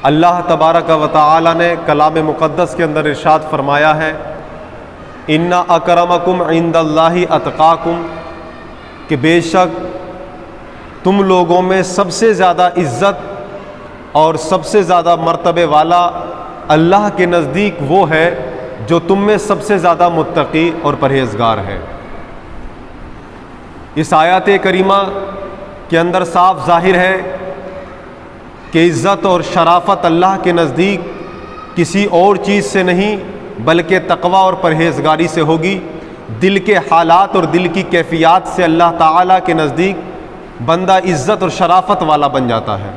اللہ تبارک و تعالی نے کلام مقدس کے اندر ارشاد فرمایا ہے ان اکرمکم عند اللہ اتقاکم، کہ بے شک تم لوگوں میں سب سے زیادہ عزت اور سب سے زیادہ مرتبے والا اللہ کے نزدیک وہ ہے جو تم میں سب سے زیادہ متقی اور پرہیزگار ہے۔ اس آیات کریمہ کے اندر صاف ظاہر ہے کہ عزت اور شرافت اللہ کے نزدیک کسی اور چیز سے نہیں بلکہ تقوی اور پرہیزگاری سے ہوگی۔ دل کے حالات اور دل کی کیفیات سے اللہ تعالیٰ کے نزدیک بندہ عزت اور شرافت والا بن جاتا ہے۔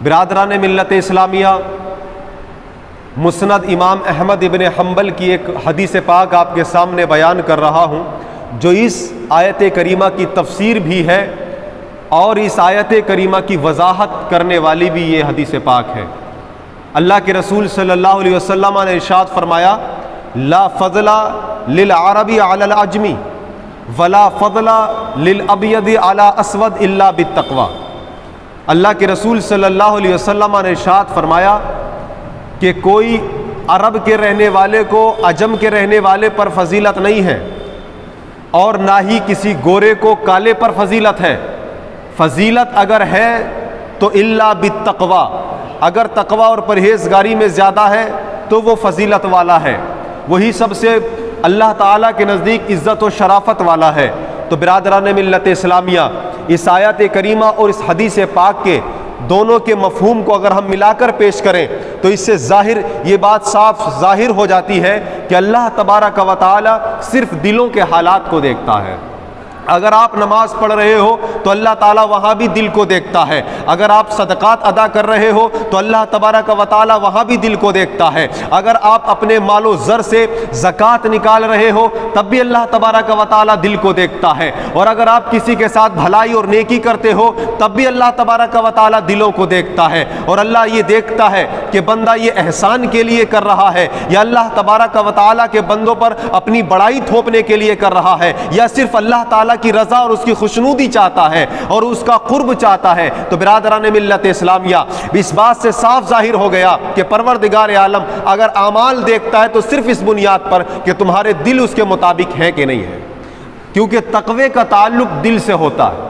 برادران ملت اسلامیہ، مسند امام احمد ابن حنبل کی ایک حدیث پاک آپ کے سامنے بیان کر رہا ہوں جو اس آیت کریمہ کی تفسیر بھی ہے اور اس آیت کریمہ کی وضاحت کرنے والی بھی یہ حدیث پاک ہے۔ اللہ کے رسول صلی اللہ علیہ وسلم نے ارشاد فرمایا لا فضل للعربی علی العجمی ولا فضل للابیض علی اسود الا بالتقوی۔ اللہ کے رسول صلی اللہ علیہ وسلم نے ارشاد فرمایا کہ کوئی عرب کے رہنے والے کو عجم کے رہنے والے پر فضیلت نہیں ہے اور نہ ہی کسی گورے کو کالے پر فضیلت ہے۔ فضیلت اگر ہے تو الا بالتقوی، اگر تقوی اور پرہیزگاری میں زیادہ ہے تو وہ فضیلت والا ہے، وہی سب سے اللہ تعالیٰ کے نزدیک عزت و شرافت والا ہے۔ تو برادران ملت اسلامیہ، اس آیت کریمہ اور اس حدیث پاک کے دونوں کے مفہوم کو اگر ہم ملا کر پیش کریں تو اس سے ظاہر یہ بات صاف ظاہر ہو جاتی ہے کہ اللہ تبارک و تعالی صرف دلوں کے حالات کو دیکھتا ہے۔ اگر آپ نماز پڑھ رہے ہو تو اللہ تعالیٰ وہاں بھی دل کو دیکھتا ہے، اگر آپ صدقات ادا کر رہے ہو تو اللہ تبارک و تعالیٰ وہاں بھی دل کو دیکھتا ہے، اگر آپ اپنے مال و زر سے زکوٰۃ نکال رہے ہو تب بھی اللہ تبارک و تعالیٰ دل کو دیکھتا ہے، اور اگر آپ کسی کے ساتھ بھلائی اور نیکی کرتے ہو تب بھی اللہ تبارک و تعالیٰ دلوں کو دیکھتا ہے۔ اور اللہ یہ دیکھتا ہے کہ بندہ یہ احسان کے لیے کر رہا ہے یا اللہ تبارک و تعالیٰ کے بندوں پر اپنی بڑائی تھوپنے کے لیے کر رہا ہے یا صرف اللہ تعالیٰ کی رضا اور اس کی خوشنودی چاہتا ہے اور اس کا قرب چاہتا ہے۔ تو برادران ملت اسلامیہ، اس بات سے صاف ظاہر ہو گیا کہ پروردگار عالم اگر اعمال دیکھتا ہے تو صرف اس بنیاد پر کہ تمہارے دل اس کے مطابق ہیں کہ نہیں ہے، کیونکہ تقوی کا تعلق دل سے ہوتا ہے۔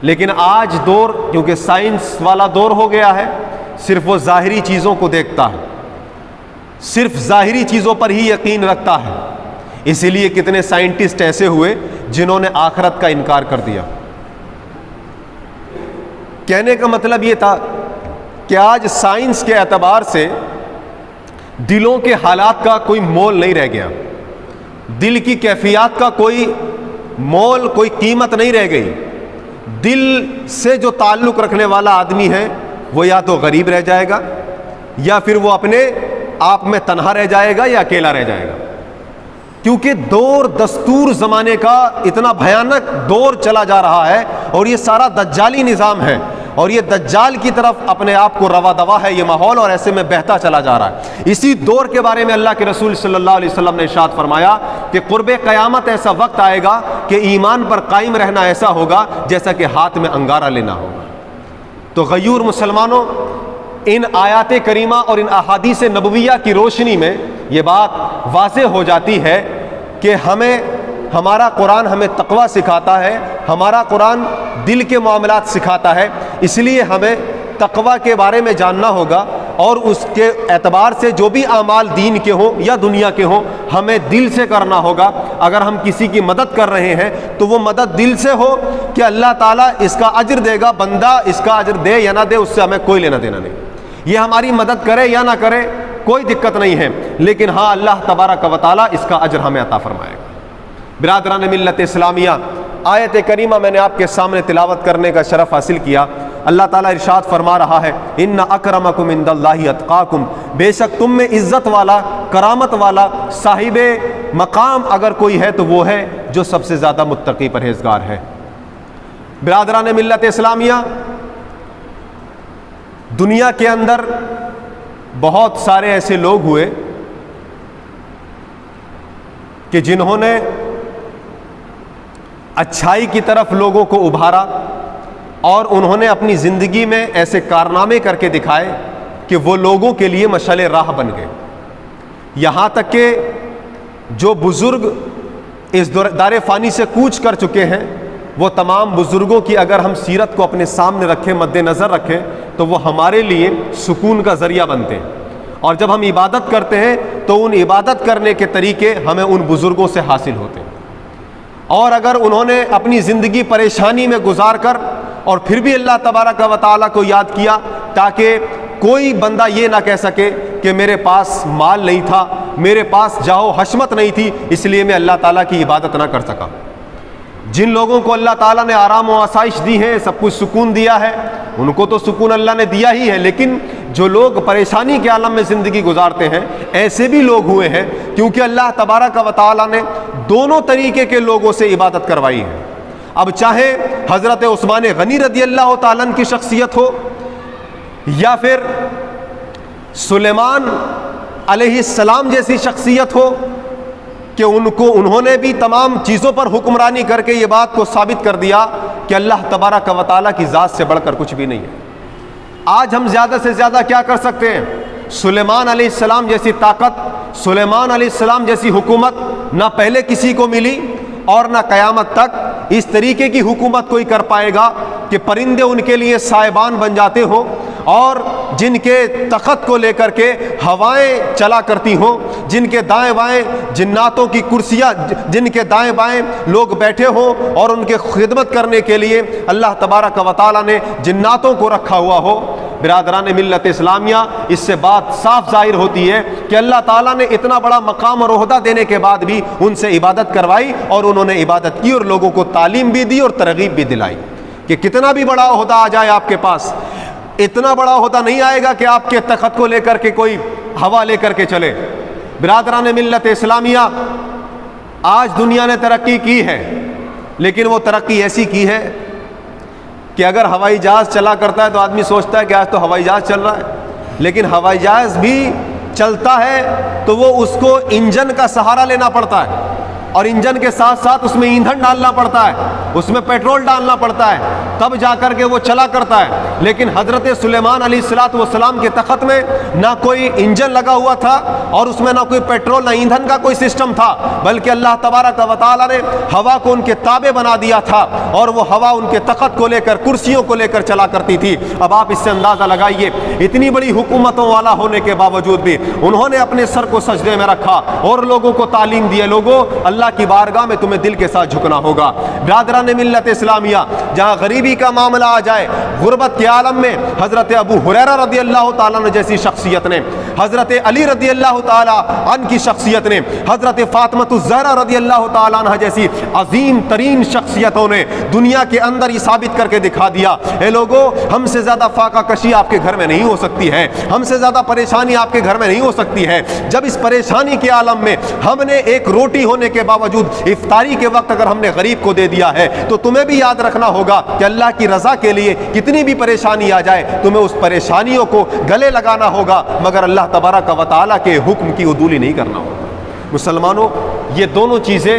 لیکن آج دور کیونکہ سائنس والا دور ہو گیا ہے، صرف وہ ظاہری چیزوں کو دیکھتا ہے، صرف ظاہری چیزوں پر ہی یقین رکھتا ہے۔ اسی لیے کتنے سائنٹسٹ ایسے ہوئے جنہوں نے آخرت کا انکار کر دیا۔ کہنے کا مطلب یہ تھا کہ آج سائنس کے اعتبار سے دلوں کے حالات کا کوئی مول نہیں رہ گیا، دل کی کیفیات کا کوئی مول، کوئی قیمت نہیں رہ گئی۔ دل سے جو تعلق رکھنے والا آدمی ہے وہ یا تو غریب رہ جائے گا یا پھر وہ اپنے آپ میں تنہا رہ جائے گا یا اکیلا رہ جائے گا، کیونکہ دور دستور زمانے کا اتنا بھیانک دور چلا جا رہا ہے اور یہ سارا دجالی نظام ہے اور یہ دجال کی طرف اپنے آپ کو روا دوا ہے یہ ماحول، اور ایسے میں بہتا چلا جا رہا ہے۔ اسی دور کے بارے میں اللہ کے رسول صلی اللہ علیہ وسلم نے ارشاد فرمایا کہ قرب قیامت ایسا وقت آئے گا کہ ایمان پر قائم رہنا ایسا ہوگا جیسا کہ ہاتھ میں انگارہ لینا ہوگا۔ تو غیور مسلمانوں، ان آیات کریمہ اور ان احادیث نبویہ کی روشنی میں یہ بات واضح ہو جاتی ہے کہ ہمارا قرآن ہمیں تقوی سکھاتا ہے، ہمارا قرآن دل کے معاملات سکھاتا ہے، اس لیے ہمیں تقوی کے بارے میں جاننا ہوگا اور اس کے اعتبار سے جو بھی اعمال دین کے ہوں یا دنیا کے ہوں ہمیں دل سے کرنا ہوگا۔ اگر ہم کسی کی مدد کر رہے ہیں تو وہ مدد دل سے ہو کہ اللہ تعالیٰ اس کا اجر دے گا، بندہ اس کا اجر دے یا نہ دے اس سے ہمیں کوئی لینا دینا نہیں، یہ ہماری مدد کرے یا نہ کرے کوئی دقت نہیں ہے، لیکن ہاں اللہ تبارک و تعالیٰ اس کا اجر ہمیں عطا فرمائے گا۔ برادران ملت اسلامیہ، آیت کریمہ میں نے آپ کے سامنے تلاوت کرنے کا شرف حاصل کیا۔ اللہ تعالیٰ ارشاد فرما رہا ہے ان اکرمکم عند اللہ اتقاکم، بے شک تم میں عزت والا، کرامت والا، صاحب مقام اگر کوئی ہے تو وہ ہے جو سب سے زیادہ متقی پرہیزگار ہے۔ برادران ملت اسلامیہ، دنیا کے اندر بہت سارے ایسے لوگ ہوئے کہ جنہوں نے اچھائی کی طرف لوگوں کو ابھارا اور انہوں نے اپنی زندگی میں ایسے کارنامے کر کے دکھائے کہ وہ لوگوں کے لیے مشعل راہ بن گئے۔ یہاں تک کہ جو بزرگ اس دار فانی سے کوچ کر چکے ہیں، وہ تمام بزرگوں کی اگر ہم سیرت کو اپنے سامنے رکھیں، مد نظر رکھیں، تو وہ ہمارے لیے سکون کا ذریعہ بنتے ہیں۔ اور جب ہم عبادت کرتے ہیں تو ان عبادت کرنے کے طریقے ہمیں ان بزرگوں سے حاصل ہوتے ہیں۔ اور اگر انہوں نے اپنی زندگی پریشانی میں گزار کر اور پھر بھی اللہ تبارک و تعالیٰ کو یاد کیا، تاکہ کوئی بندہ یہ نہ کہہ سکے کہ میرے پاس مال نہیں تھا، میرے پاس جاہ و حشمت نہیں تھی، اس لیے میں اللہ تعالیٰ کی عبادت نہ کر سکا۔ جن لوگوں کو اللہ تعالیٰ نے آرام و آسائش دی ہے، سب کچھ سکون دیا ہے، ان کو تو سکون اللہ نے دیا ہی ہے، لیکن جو لوگ پریشانی کے عالم میں زندگی گزارتے ہیں، ایسے بھی لوگ ہوئے ہیں، کیونکہ اللہ تبارک و تعالیٰ نے دونوں طریقے کے لوگوں سے عبادت کروائی ہے۔ اب چاہے حضرت عثمان غنی رضی اللہ تعالیٰ عنہ کی شخصیت ہو، یا پھر سلیمان علیہ السلام جیسی شخصیت ہو کہ انہوں نے بھی تمام چیزوں پر حکمرانی کر کے یہ بات کو ثابت کر دیا کہ اللہ تبارک و تعالیٰ کی ذات سے بڑھ کر کچھ بھی نہیں ہے۔ آج ہم زیادہ سے زیادہ کیا کر سکتے ہیں؟ سلیمان علیہ السلام جیسی طاقت، سلیمان علیہ السلام جیسی حکومت نہ پہلے کسی کو ملی اور نہ قیامت تک اس طریقے کی حکومت کوئی کر پائے گا کہ پرندے ان کے لیے سائبان بن جاتے ہوں، اور جن کے تخت کو لے کر کے ہوائیں چلا کرتی ہوں، جن کے دائیں بائیں جناتوں کی کرسیاں، جن کے دائیں بائیں لوگ بیٹھے ہوں اور ان کے خدمت کرنے کے لیے اللہ تبارک و تعالیٰ نے جناتوں کو رکھا ہوا ہو۔ برادران ملت اسلامیہ، اس سے بات صاف ظاہر ہوتی ہے کہ اللہ تعالیٰ نے اتنا بڑا مقام اور عہدہ دینے کے بعد بھی ان سے عبادت کروائی، اور انہوں نے عبادت کی اور لوگوں کو تعلیم بھی دی اور ترغیب بھی دلائی کہ کتنا بھی بڑا عہدہ آ جائے آپ کے پاس، اتنا بڑا عہدہ نہیں آئے گا کہ آپ کے تخت کو لے کر کے کوئی ہوا لے کر کے چلے۔ برادران ملت اسلامیہ، آج دنیا نے ترقی کی ہے، لیکن وہ ترقی ایسی کی ہے کہ اگر ہوائی جہاز چلا کرتا ہے تو آدمی سوچتا ہے کہ آج تو ہوائی جہاز چل رہا ہے، لیکن ہوائی جہاز بھی چلتا ہے تو وہ اس کو انجن کا سہارا لینا پڑتا ہے، اور انجن کے ساتھ ساتھ اس میں ایندھن ڈالنا پڑتا ہے، اس میں پیٹرول ڈالنا پڑتا ہے، تب جا کر کے وہ چلا کرتا ہے۔ لیکن حضرت سلیمان علیہ السلام کے تخت میں نہ کوئی انجن لگا ہوا تھا، اور اس میں نہ کوئی پیٹرول نہ ایندھن کا کوئی سسٹم تھا، بلکہ اللہ تبارک و تعالیٰ نے ہوا کو ان کے تابع بنا دیا تھا، اور وہ ہوا ان کے تخت کو لے کر، کرسیوں کو لے کر چلا کرتی تھی۔ اب آپ اس سے اندازہ لگائیے، اتنی بڑی حکومتوں والا ہونے کے باوجود بھی انہوں نے اپنے سر کو سجدے میں رکھا اور لوگوں کو تعلیم دی، لوگوں اللہ کی بارگاہ میں تمہیں دل کے ساتھ جھکنا ہوگا۔ برادران ملت اسلامیہ، جہاں غریبی کا معاملہ آ جائے، غربت کے عالم میں حضرت ابو ہریرہ رضی اللہ تعالیٰ عنہ جیسی شخصیت نے، حضرت علی رضی اللہ تعالیٰ عنہ کی شخصیت نے، حضرت فاطمہ الزہرا رضی اللہ تعالیٰ عنہ جیسی عظیم ترین شخصیتوں نے دنیا کے اندر یہ ثابت کر کے دکھا دیا، اے لوگوں، ہم سے زیادہ فاقہ کشی آپ کے گھر میں نہیں ہو سکتی ہے، ہم سے زیادہ پریشانی آپ کے گھر میں نہیں ہو سکتی ہے۔ جب اس پریشانی کے عالم میں ہم نے ایک روٹی ہونے کے باوجود افطاری کے وقت اگر ہم نے غریب کو دے دیا ہے، تو تمہیں بھی یاد رکھنا ہوگا کہ اللہ کی رضا کے لیے کتنی بھی پریشانی آ جائے، تمہیں اس پریشانیوں کو گلے لگانا ہوگا، مگر اللہ تبارک و تعالیٰ کے حکم کی عدولی نہیں کرنا ہوگا۔ مسلمانوں، یہ دونوں چیزیں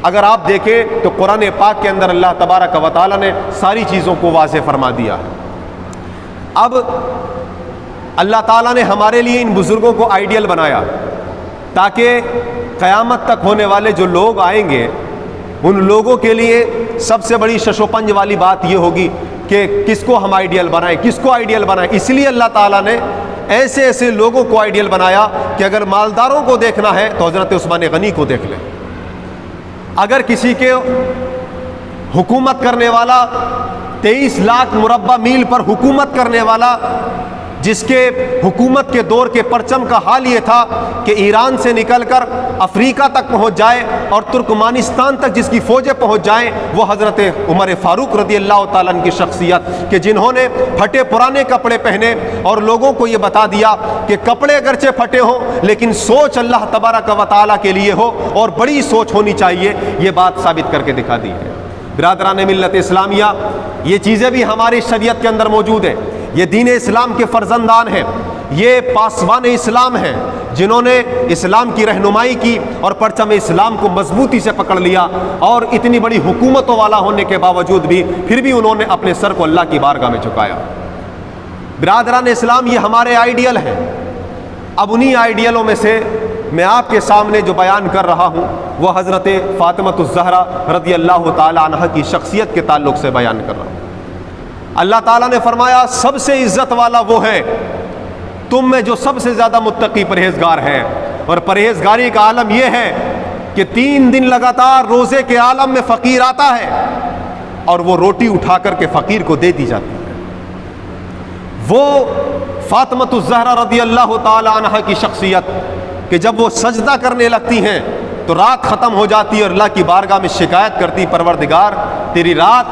اگر آپ دیکھیں تو قرآن پاک کے اندر اللہ تبارک و تعالیٰ نے ساری چیزوں کو واضح فرما دیا ہے۔ اب اللہ تعالیٰ نے ہمارے لیے ان بزرگوں کو آئیڈیل بنایا تاکہ قیامت تک ہونے والے جو لوگ آئیں گے، ان لوگوں کے لیے سب سے بڑی شش و پنج والی بات یہ ہوگی کہ کس کو ہم آئیڈیل بنائیں، کس کو آئیڈیل بنائیں۔ اس لیے اللہ تعالیٰ نے ایسے ایسے لوگوں کو آئیڈیل بنایا کہ اگر مالداروں کو دیکھنا ہے تو حضرت عثمان غنی کو دیکھ لیں، اگر کسی کے حکومت کرنے والا 23 لاکھ مربع میل پر حکومت کرنے والا، جس کے حکومت کے دور کے پرچم کا حال یہ تھا کہ ایران سے نکل کر افریقہ تک پہنچ جائے اور ترکمانستان تک جس کی فوجیں پہنچ جائیں، وہ حضرت عمر فاروق رضی اللہ تعالیٰ عنہ کی شخصیت، کہ جنہوں نے پھٹے پرانے کپڑے پہنے اور لوگوں کو یہ بتا دیا کہ کپڑے اگرچہ پھٹے ہوں لیکن سوچ اللہ تبارک و تعالیٰ کے لیے ہو اور بڑی سوچ ہونی چاہیے، یہ بات ثابت کر کے دکھا دی ہے۔ برادران ملت اسلامیہ، یہ چیزیں بھی ہماری شریعت کے اندر موجود ہیں، یہ دین اسلام کے فرزندان ہیں، یہ پاسبان اسلام ہیں جنہوں نے اسلام کی رہنمائی کی اور پرچم اسلام کو مضبوطی سے پکڑ لیا، اور اتنی بڑی حکومتوں والا ہونے کے باوجود بھی پھر بھی انہوں نے اپنے سر کو اللہ کی بارگاہ میں جھکایا۔ برادران اسلام یہ ہمارے آئیڈیل ہیں. اب انہی آئیڈیلوں میں سے میں آپ کے سامنے جو بیان کر رہا ہوں وہ حضرت فاطمۃ الزہرا رضی اللہ تعالی عنہ کی شخصیت کے تعلق سے بیان کر رہا ہوں. اللہ تعالیٰ نے فرمایا سب سے عزت والا وہ ہے تم میں جو سب سے زیادہ متقی پرہیزگار ہے. اور پرہیزگاری کا عالم یہ ہے کہ 3 دن لگاتار روزے کے عالم میں فقیر آتا ہے اور وہ روٹی اٹھا کر کے فقیر کو دے دی جاتی ہے. وہ فاطمۃ الزہرا رضی اللہ تعالی عنہ کی شخصیت کہ جب وہ سجدہ کرنے لگتی ہیں تو رات ختم ہو جاتی ہے اور اللہ کی بارگاہ میں شکایت کرتی پروردگار تیری رات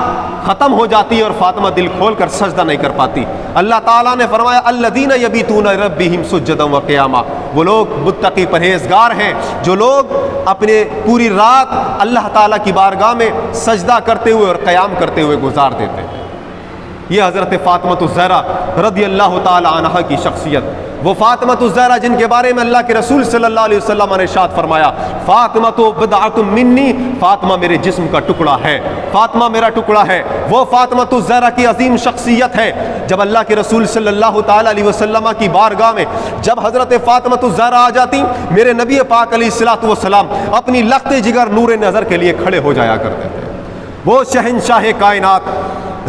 ختم ہو جاتی ہے اور فاطمہ دل کھول کر سجدہ نہیں کر پاتی. اللہ تعالیٰ نے فرمایا الذین یبیتون ربہم سجدا وقیاما، وہ لوگ متقی پرہیزگار ہیں جو لوگ اپنے پوری رات اللہ تعالیٰ کی بارگاہ میں سجدہ کرتے ہوئے اور قیام کرتے ہوئے گزار دیتے ہیں. یہ حضرت فاطمۃ الزہرا رضی اللہ تعالی عنہ کی شخصیت، وہ فاطمۃ الزہرا جن کے بارے میں اللہ کے رسول صلی اللہ علیہ وسلم نے ارشاد فرمایا فاطمہ تو بدعۃ منی، فاطمہ میرے جسم کا ٹکڑا ہے، فاطمہ میرا ٹکڑا ہے. وہ فاطمۃ الزہرا کی عظیم شخصیت ہے. جب اللہ کے رسول صلی اللہ تعالی علیہ وسلم کی بارگاہ میں جب حضرت فاطمۃ الزہرا آ جاتی، میرے نبی پاک علیہ الصلوۃ والسلام اپنی لخت جگر نور نظر کے لیے کھڑے ہو جایا کرتے تھے. وہ شہنشاہ کائنات،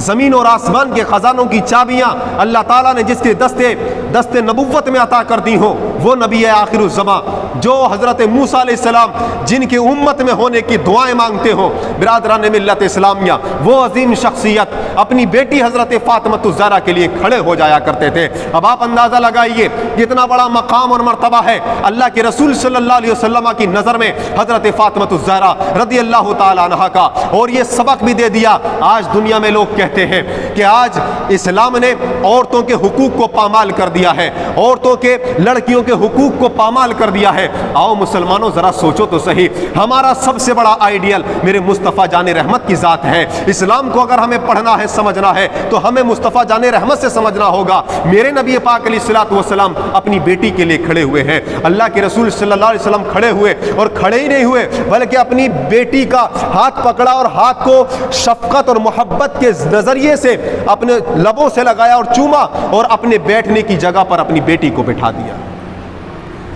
زمین اور آسمان کے خزانوں کی چابیاں اللہ تعالیٰ نے جس کے دستے نبوت میں عطا کر دی ہوں، وہ نبی آخر الزماں جو حضرت موسیٰ علیہ السلام جن کے امت میں ہونے کی دعائیں مانگتے ہوں. برادران ملت اسلامیہ، وہ عظیم شخصیت اپنی بیٹی حضرت فاطمۃ الزہرا کے لیے کھڑے ہو جایا کرتے تھے. اب آپ اندازہ لگائیے کتنا بڑا مقام اور مرتبہ ہے اللہ کے رسول صلی اللہ علیہ وسلم کی نظر میں حضرت فاطمۃ الزہرا رضی اللہ تعالی عنہا کا. اور یہ سبق بھی دے دیا. آج دنیا میں لوگ کہتے ہیں کہ آج اسلام نے عورتوں کے حقوق کو پامال کر دیا ہے، عورتوں کے لڑکیوں کے حقوق کو پامال کر دیا ہے. آؤ مسلمانوں ذرا سوچو تو صحیح، ہمارا سب سے بڑا آئیڈیل میرے مصطفیٰ جان رحمت کی ذات ہے. اسلام کو اگر ہمیں پڑھنا ہے سمجھنا ہے تو ہمیں مصطفیٰ جان رحمت سے سمجھنا ہوگا. میرے نبی پاک علیہ الصلوۃ والسلام اپنی بیٹی کے لیے کھڑے ہوئے ہیں. اللہ کے رسول صلی اللہ علیہ وسلم کھڑے ہوئے اور کھڑے ہی نہیں ہوئے بلکہ اپنی بیٹی کا ہاتھ پکڑا اور ہاتھ کو شفقت اور محبت کے نظریے سے اپنے لبوں سے لگایا اور چوما اور اپنے بیٹھنے کی جگہ پر اپنی بیٹی کو بٹھا دیا.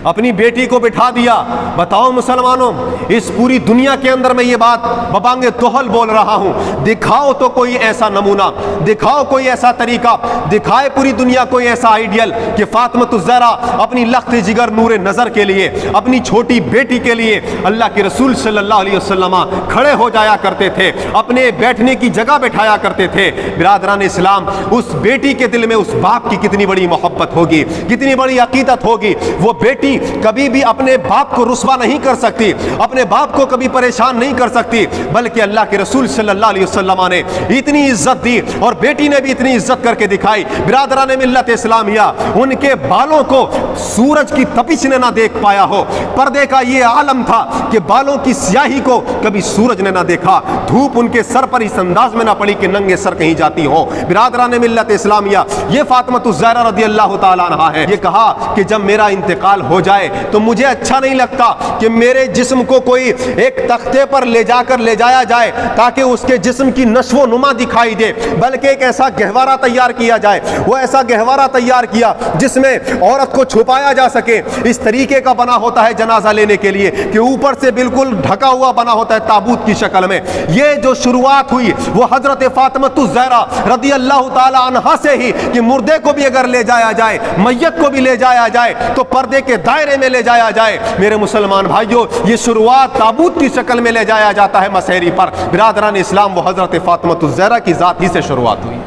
اپنی بیٹی کو بٹھا دیا. بتاؤ مسلمانوں، اس پوری دنیا کے اندر میں یہ بات ببانگ توحل بول رہا ہوں، دکھاؤ تو کوئی ایسا نمونہ، دکھاؤ کوئی ایسا طریقہ، دکھائے پوری دنیا کوئی ایسا آئیڈیل کہ فاطمۃ الزہرا اپنی لخت جگر نور نظر کے لیے، اپنی چھوٹی بیٹی کے لیے اللہ کے رسول صلی اللہ علیہ وسلم کھڑے ہو جایا کرتے تھے، اپنے بیٹھنے کی جگہ بٹھایا کرتے تھے. برادران اسلام، اس بیٹی کے دل میں اس باپ کی کتنی بڑی محبت ہوگی، کتنی بڑی عقیدت ہوگی. وہ بیٹی کبھی بھی اپنے باپ کو رسوا نہیں کر سکتی، اپنے باپ کو کبھی پریشان نہیں کر سکتی، بلکہ اللہ کے رسول صلی اللہ علیہ وسلم نے اتنی عزت دی اور بیٹی نے بھی اتنی عزت کر کے دکھائی. برادران ملت اسلامیہ، ان کے بالوں کو سورج کی تپش نے نہ دیکھ پایا ہو. پردے کا یہ عالم تھا کہ بالوں کی سیاہی کو کبھی سورج نے نہ دیکھا، دھوپ ان کے سر پر اس انداز میں نہ پڑی کہ ننگے سر کہیں جاتی ہو. برادران ملت اسلامیہ، یہ فاطمۃ الزہرا رضی اللہ تعالی عنہا ہے. یہ کہا کہ جب میرا انتقال ہو جائے تو مجھے اچھا نہیں لگتا کہ میرے جسم کو کوئی ایک تختے پر لے جایا جائے تاکہ اس کے جسم کی نشو و نما دکھائی دے، بلکہ ایک ایسا گہوارہ تیار کیا جائے. وہ ایسا گہوارہ تیار کیا جس میں عورت کو چھپایا جا سکے. اس طریقے کا بنا ہوتا ہے جنازہ لینے کے لیے کہ اوپر سے بالکل ڈھکا ہوا بنا ہوتا ہے تابوت کی شکل میں. یہ جو شروعات ہوئی وہ حضرت فاطمۃ الزہرا رضی اللہ تعالی عنہا سے ہی کہ مردے کو بھی اگر لے جایا جائے، میت کو بھی لے جایا جائے تو پردے کے دائرے میں لے جایا جائے. میرے مسلمان بھائیوں، یہ شروعات تابوت کی شکل میں لے جایا جاتا ہے مسحری پر. برادران اسلام، وہ حضرت فاطمۃ الزہرا کی ذات ہی سے شروعات ہوئی.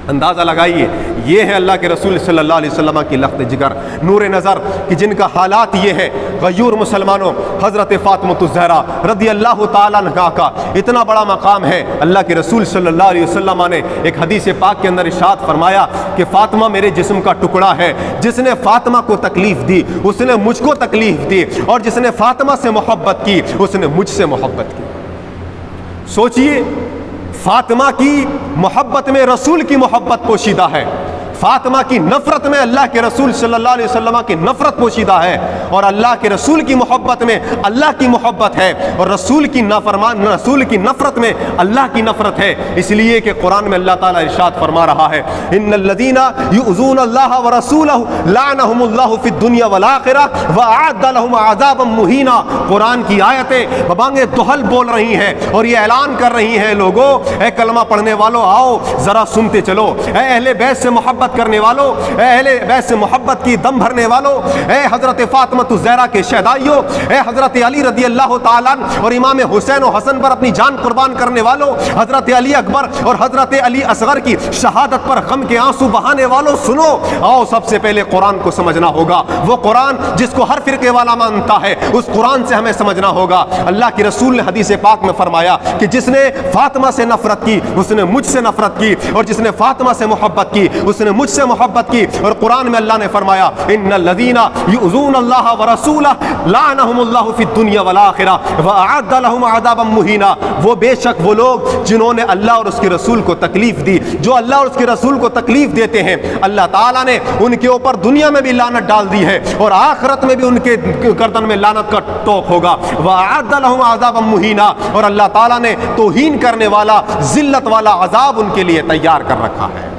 اندازہ لگائیے، یہ ہے اللہ کے رسول صلی اللہ علیہ وسلم کی لخت جگر نور نظر کہ جن کا حالات یہ ہے. غیور مسلمانوں، حضرت فاطمۃ الزہرا رضی اللہ تعالیٰ عنہا کا اتنا بڑا مقام ہے. اللہ کے رسول صلی اللہ علیہ وسلم نے ایک حدیث پاک کے اندر ارشاد فرمایا کہ فاطمہ میرے جسم کا ٹکڑا ہے. جس نے فاطمہ کو تکلیف دی اس نے مجھ کو تکلیف دی، اور جس نے فاطمہ سے محبت کی اس نے مجھ سے محبت کی. سوچئے، فاطمہ کی محبت میں رسول کی محبت پوشیدہ ہے. فاطمہ کی نفرت میں اللہ کے رسول صلی اللہ علیہ وسلم کی نفرت پوشیدہ ہے، اور اللہ کے رسول کی محبت میں اللہ کی محبت ہے، اور رسول کی نفرت میں اللہ کی نفرت ہے۔ اس لیے کہ قرآن میں اللہ تعالیٰ ارشاد فرما رہا ہے ان الذین یؤذون اللہ ورسولہ لعنہم اللہ فی الدنیا والآخرہ وأعد لهم عذابا مہینا۔ قرآن کی آیتیں ببانگے دہل بول رہی ہیں اور یہ اعلان کر رہی ہیں، لوگوں اے کلمہ پڑھنے والوں آؤ ذرا سنتے چلو، اے اہل بیت سے محبت کرنے والوں، اے اہل بیت سے محبت کی دم بھرنے والوں، اے حضرت فاطمہ الزہرا کے شہدائیوں، اے حضرت علی رضی اللہ تعالیٰ اور امام حسین و حسن پر اپنی جان قربان کرنے والوں، حضرت علی اکبر اور حضرت علی اصغر کی شہادت پر غم کے آنسو بہانے والوں، سنو آؤ سب سے پہلے قرآن کو سمجھنا ہوگا۔ وہ قرآن جس کو ہر فرقے والا مانتا ہے، اس قرآن سے ہمیں سمجھنا ہوگا۔ اللہ کے رسول نے حدیث پاک میں فرمایا کہ جس نے فاطمہ سے نفرت کی اس نے مجھ سے نفرت کی، اور جس نے فاطمہ سے محبت کی اس نے مجھ سے محبت کی۔ اور قرآن میں اللہ نے فرمایا ان الذین یؤذون اللہ ورسولہ لعنہم اللہ فی الدنیا والآخرہ وأعد لهم عذابا مہینا۔ وہ بے شک وہ لوگ جنہوں نے اللہ اور اس کے رسول کو تکلیف دی، جو اللہ اور اس کے رسول کو تکلیف دیتے ہیں، اللہ تعالیٰ نے ان کے اوپر دنیا میں بھی لعنت ڈال دی ہے اور آخرت میں بھی ان کے گردن میں لعنت کا ٹوک ہوگا۔ وأعد لهم عذابا مہینا، اور اللہ تعالیٰ نے توہین کرنے والا ذلت والا عذاب ان کے لیے تیار کر رکھا ہے۔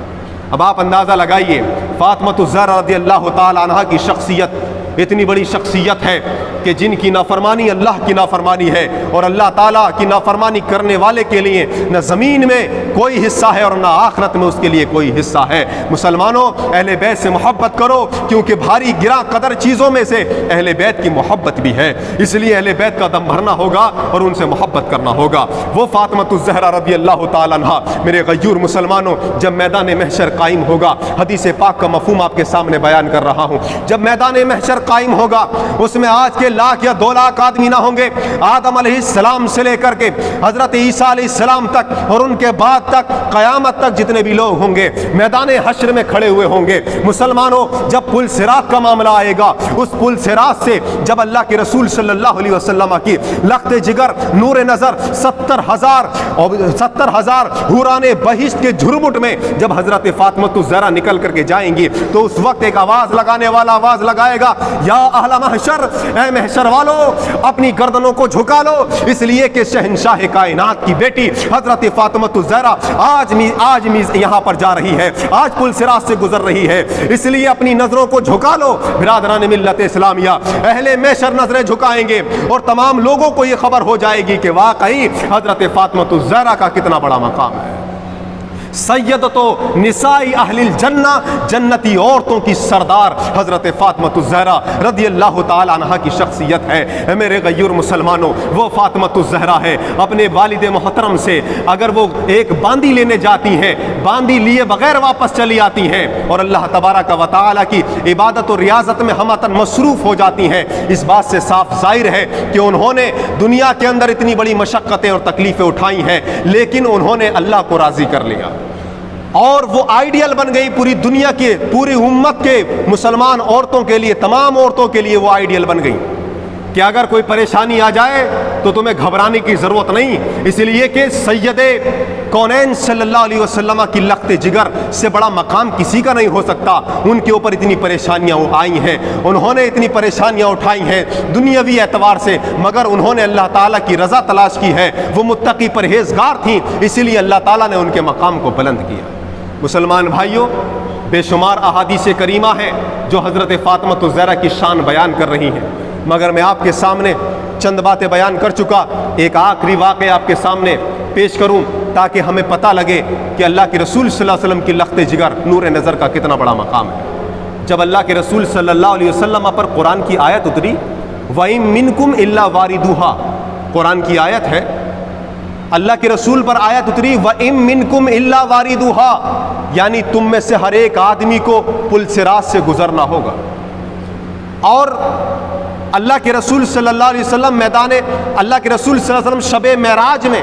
اب آپ اندازہ لگائیے فاطمہ الزہرا رضی اللہ تعالی عنہا کی شخصیت اتنی بڑی شخصیت ہے کہ جن کی نافرمانی اللہ کی نافرمانی ہے، اور اللہ تعالیٰ کی نافرمانی کرنے والے کے لیے نہ زمین میں کوئی حصہ ہے اور نہ آخرت میں اس کے لیے کوئی حصہ ہے۔ مسلمانوں اہل بیت سے محبت کرو، کیونکہ بھاری گراں قدر چیزوں میں سے اہل بیت کی محبت بھی ہے، اس لیے اہل بیت کا دم بھرنا ہوگا اور ان سے محبت کرنا ہوگا۔ وہ فاطمہ الزہرا رضی اللہ تعالیٰ عنہا، میرے غیور مسلمانوں، جب میدان محشر قائم ہوگا، حدیث پاک کا مفہوم آپ کے سامنے بیان کر رہا ہوں، جب میدان محشر قائم ہوگا اس میں آج کے 1,00,000 یا 2,00,000 آدمی نہ ہوں گے۔ آدم علیہ السلام سے لے کر کے حضرت عیسیٰ علیہ السلام تک اور ان کے بعد تک قیامت تک جتنے بھی لوگ ہوں گے میدان حشر میں کھڑے ہوئے ہوں گے۔ مسلمانوں جب پل صراط کا معاملہ آئے گا، اس پل صراط سے جب اللہ کے رسول صلی اللہ علیہ وسلم کی لخت جگر نور نظر 70,000 حوران بہشت کے جھرمٹ میں جب حضرت فاطمہ الزہرا نکل کر کے جائیں گی تو اس وقت ایک آواز لگانے والا آواز لگائے گا، یا اہل محشر، اے محشر والو اپنی گردنوں کو جھکا لو، اس لیے کہ شہنشاہ کائنات کی بیٹی حضرت فاطمہ الزہرا آج یہاں پر جا رہی ہے، آج پل صراط سے گزر رہی ہے، اس لیے اپنی نظروں کو جھکا لو۔ برادران ملت اسلامیہ، اہل محشر نظریں جھکائیں گے اور تمام لوگوں کو یہ خبر ہو جائے گی کہ واقعی حضرت فاطمہ الزہرا کا کتنا بڑا مقام ہے۔ سیدۃ نساء اہل الجنہ، جنتی عورتوں کی سردار حضرت فاطمہ الزہرا رضی اللہ تعالی عنہا کی شخصیت ہے۔ میرے غیور مسلمانوں، وہ فاطمہ الزہرا ہے، اپنے والد محترم سے اگر وہ ایک باندی لینے جاتی ہیں، باندی لیے بغیر واپس چلی آتی ہیں اور اللہ تبارک و تعالی کی عبادت و ریاضت میں ہمتن مصروف ہو جاتی ہیں، اس بات سے صاف ظاہر ہے کہ انہوں نے دنیا کے اندر اتنی بڑی مشقتیں اور تکلیفیں اٹھائی ہیں، لیکن انہوں نے اللہ کو راضی کر لیا اور وہ آئیڈیل بن گئی پوری دنیا کے، پوری امت کے مسلمان عورتوں کے لیے، تمام عورتوں کے لیے وہ آئیڈیل بن گئی کہ اگر کوئی پریشانی آ جائے تو تمہیں گھبرانے کی ضرورت نہیں، اس لیے کہ سید کونین صلی اللہ علیہ وسلم کی لخت جگر سے بڑا مقام کسی کا نہیں ہو سکتا۔ ان کے اوپر اتنی پریشانیاں آئی ہیں، انہوں نے اتنی پریشانیاں اٹھائی ہیں دنیاوی اعتبار سے، مگر انہوں نے اللہ تعالیٰ کی رضا تلاش کی ہے، وہ متقی پرہیزگار تھیں، اسی لیے اللہ تعالیٰ نے ان کے مقام کو بلند کیا۔ مسلمان بھائیوں، بے شمار احادیث کریمہ ہیں جو حضرت فاطمہ الزہرا کی شان بیان کر رہی ہیں، مگر میں آپ کے سامنے چند باتیں بیان کر چکا، ایک آخری واقعہ آپ کے سامنے پیش کروں تاکہ ہمیں پتہ لگے کہ اللہ کے رسول صلی اللہ علیہ وسلم کی لخت جگر نور نظر کا کتنا بڑا مقام ہے۔ جب اللہ کے رسول صلی اللہ علیہ وسلم پر قرآن کی آیت اتری، وَإِن مِّنكُمْ إِلَّا وَارِدُوهَا، قرآن کی آیت ہے، اللہ کے رسول پر آیت اتری وَإِن مِّنكُمْ إِلَّا وَارِدُوهَا، یعنی تم میں سے ہر ایک آدمی کو پل صراط سے گزرنا ہوگا۔ اور اللہ کے رسول صلی اللہ علیہ وسلم اللہ کے رسول صلی اللہ علیہ وسلم شب معراج میں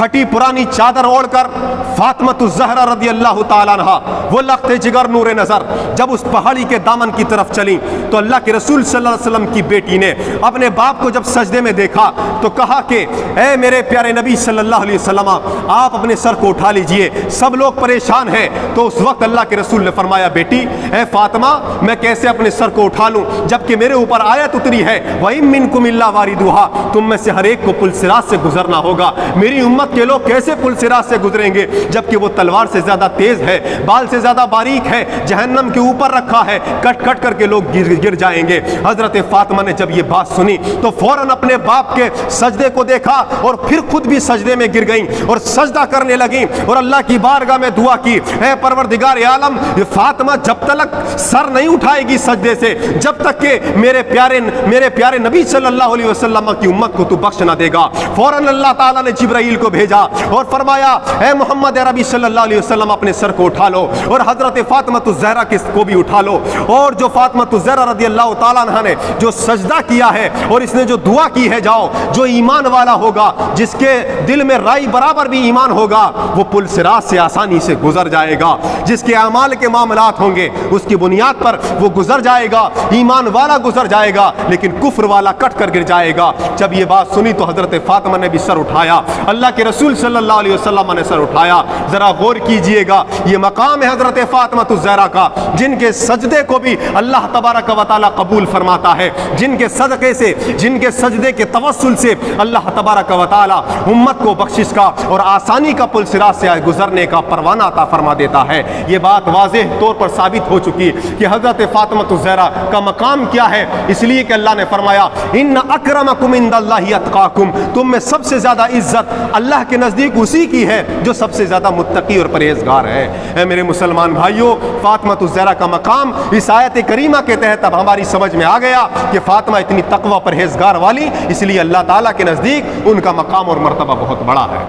پھٹی پرانی چادر اوڑھ کر فاطمۃ الزہرا رضی اللہ تعالیٰ عنہا وہ لخت جگر نور نظر جب اس پہاڑی کے دامن کی طرف چلی تو اللہ کے رسول صلی اللہ علیہ وسلم کی بیٹی نے اپنے باپ کو جب سجدے میں دیکھا تو کہا کہ اے میرے پیارے نبی صلی اللہ علیہ وسلم آپ اپنے سر کو اٹھا لیجئے، سب لوگ پریشان ہیں۔ تو اس وقت اللہ کے رسول نے فرمایا بیٹی اے فاطمہ میں کیسے اپنے سر کو اٹھا لوں جبکہ میرے اوپر آیت اتری ہے وَإِن مِّنكُمْ إِلَّا وَارِدُهَا، تم میں سے ہر ایک کو پل صراط سے گزرنا ہوگا۔ میری امت کے لوگ کیسے پل صراط سے گزریں گے جبکہ وہ تلوار سے زیادہ تیز ہے، بال سے زیادہ باریک ہے، جہنم کے اوپر رکھا ہے، کٹ کٹ کر کے لوگ گر جائیں گے۔ حضرت فاطمہ نے جب یہ بات سنی تو فوراً اپنے باپ کے سجدے کو دیکھا اور پھر خود بھی سجدے میں گر گئیں اور سجدہ کرنے لگیں اور اللہ کی بارگاہ میں دعا کی، اے پروردگار عالم فاطمہ جب تک سر نہیں اٹھائے گی سجدے سے جب تک کہ میرے پیارے نبی صلی اللہ علیہ وسلم کی امت کو تو بخش نہ دے گا۔ فوراً اللہ تعالیٰ نے جبرائیل کو بھیجا اور فرمایا اے محمد عربی صلی اللہ علیہ وسلم اپنے سر کو اٹھا لو اور حضرت فاطمۃ الزہرا کو بھی اٹھا لو۔ اور جو فاطمۃ الزہرا رضی اللہ تعالیٰ عنہ نے جو سجدہ کیا ہے اور اس نے جو دعا کی ہے، جاؤ جو ایمان والا ہوگا جس کے دل میں رائی برابر بھی ایمان ہوگا وہ پل صراط سے آسانی سے گزر جائے گا، جس کے اعمال کے معاملات ہوں گے اس کی بنیاد پر وہ گزر جائے گا، ایمان والا گزر جائے گا لیکن کفر والا کٹ کر گر جائے گا۔ جب یہ بات سنی تو حضرت فاطمہ نے بھی سر اٹھایا، اللہ کے رسول صلی اللہ علیہ وسلم نے سر اٹھایا۔ ذرا غور کیجئے گا یہ مقام ہے حضرت فاطمۃ الزہرا کا جن کے سجدے کو بھی اللہ تبارک و تعالی قبول فرماتا ہے، جن کے صدقے سے جن کے سجدے کے توسل سے اللہ تبارک و تعالی امت کو بخشش کا اور آسانی کا پل صراط سے گزرنے کا پروانہ عطا فرما دیتا ہے۔ یہ بات واضح طور پر ثابت ہو چکی کہ حضرت فاطمۃ الزہرا کا مقام کیا ہے، اس لیے کہ اللہ نے فرمایا ان اکرمکم عند اللہ اتقاکم، تم میں سب سے زیادہ عزت اللہ کے نزدیک اسی کی ہے جو سب سے زیادہ متقی اور پرہیزگار ہے۔ اے میرے مسلمان بھائیوں، فاطمۃ الزہرا کا مقام اس آیت کریمہ کے تحت اب ہماری سمجھ میں آ گیا کہ فاطمہ اتنی تقوی پرہیزگار والی، اس لیے اللہ تعالیٰ کے نزدیک ان کا مقام اور مرتبہ بہت بڑا ہے۔